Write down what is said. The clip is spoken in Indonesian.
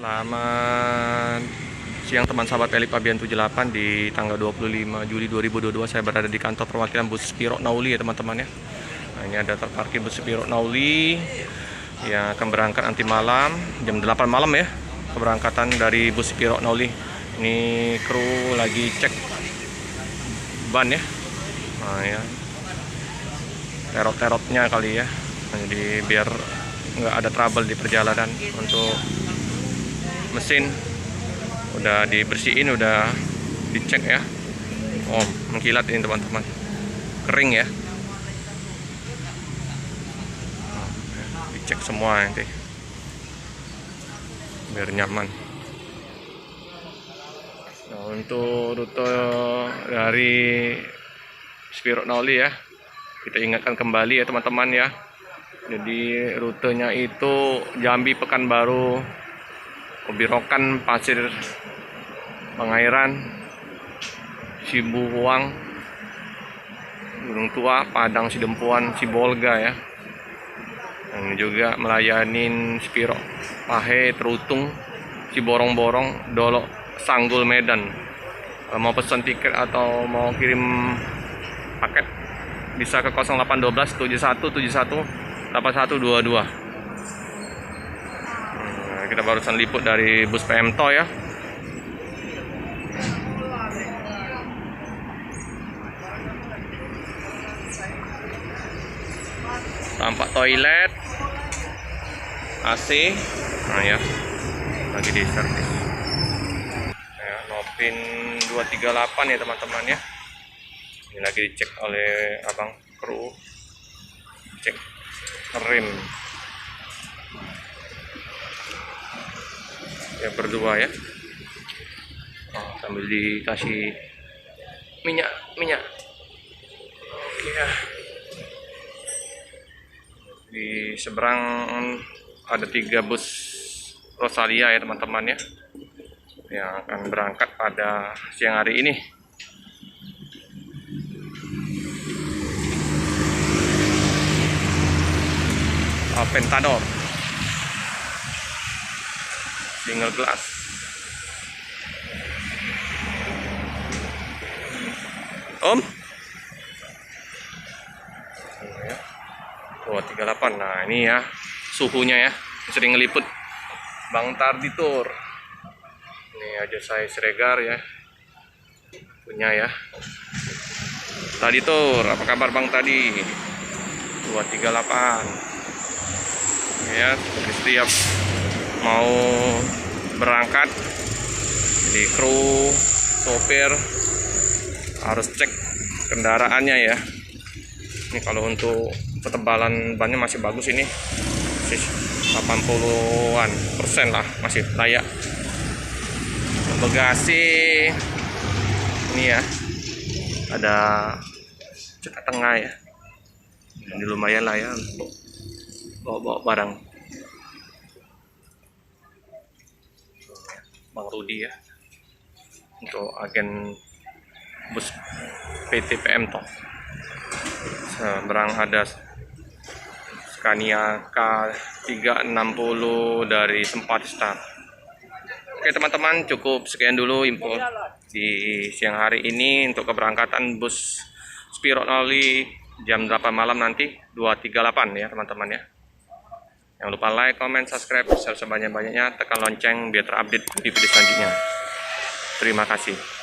Selamat siang teman sahabat Elip Pabian 78. Di tanggal 25 Juli 2022 saya berada di kantor perwakilan bus Spiro Nauli ya teman-teman ya. Nah, ini ada terparkir bus Spiro Nauli yang akan berangkat nanti malam jam 8 malam ya. Keberangkatan dari bus Spiro Nauli. Ini kru lagi cek ban ya. Nah ya, terot-terotnya kali ya. Jadi biar nggak ada trouble di perjalanan. Untuk mesin udah dibersihin, udah dicek ya. Oh, mengkilat ini teman-teman, kering ya. Dicek semua nanti biar nyaman. Nah, untuk rute dari Spiro Nauli ya, kita ingatkan kembali ya teman-teman ya. Jadi rutenya itu Jambi Pekanbaru, Kobirokan, Pasir Pengairan, Sibuhuang, Gunung Tua, Padang Sidempuan, Sibolga ya. Yang juga melayanin Spiro Pahe, Terutung, Ciborong-borong, Dolok, Sanggul, Medan. Kalau mau pesan tiket atau mau kirim paket bisa ke 0812 7171 8122. Kita barusan liput dari bus PMTO ya. Tampak toilet, AC, nah ya, lagi di servis. Ya, Nopin 238 ya teman-teman ya. Ini lagi dicek oleh abang kru, cek rem. Ya berdua ya. Oh, sambil dikasih minyak. Ya. Di seberang ada 3 bus Rosalia ya teman-teman ya, yang akan berangkat pada siang hari ini. Aventador single glass. Om 238. Nah ini ya suhunya ya, sering ngeliput Bang Tarditur. Ini aja saya Siregar ya punya ya. Tarditur, apa kabar Bang tadi? 238 ya. Seperti setiap mau berangkat, jadi kru, sopir harus cek kendaraannya ya. Ini kalau untuk ketebalan bannya masih bagus, ini masih 80% lah, masih layak. Bagasi ini ya, ada cetak tengah ya. Ini lumayan lah ya untuk bawa barang. Bang Rudi ya, untuk agen bus PT PMTO. Seberang ada Scania K360 dari Sempat Star. Oke teman-teman, cukup sekian dulu info di siang hari ini untuk keberangkatan bus Spiro Nauli jam 8 malam nanti 238 ya teman-teman ya. Jangan lupa like, comment, subscribe, share sebanyak-banyaknya, tekan lonceng biar terupdate di video selanjutnya. Terima kasih.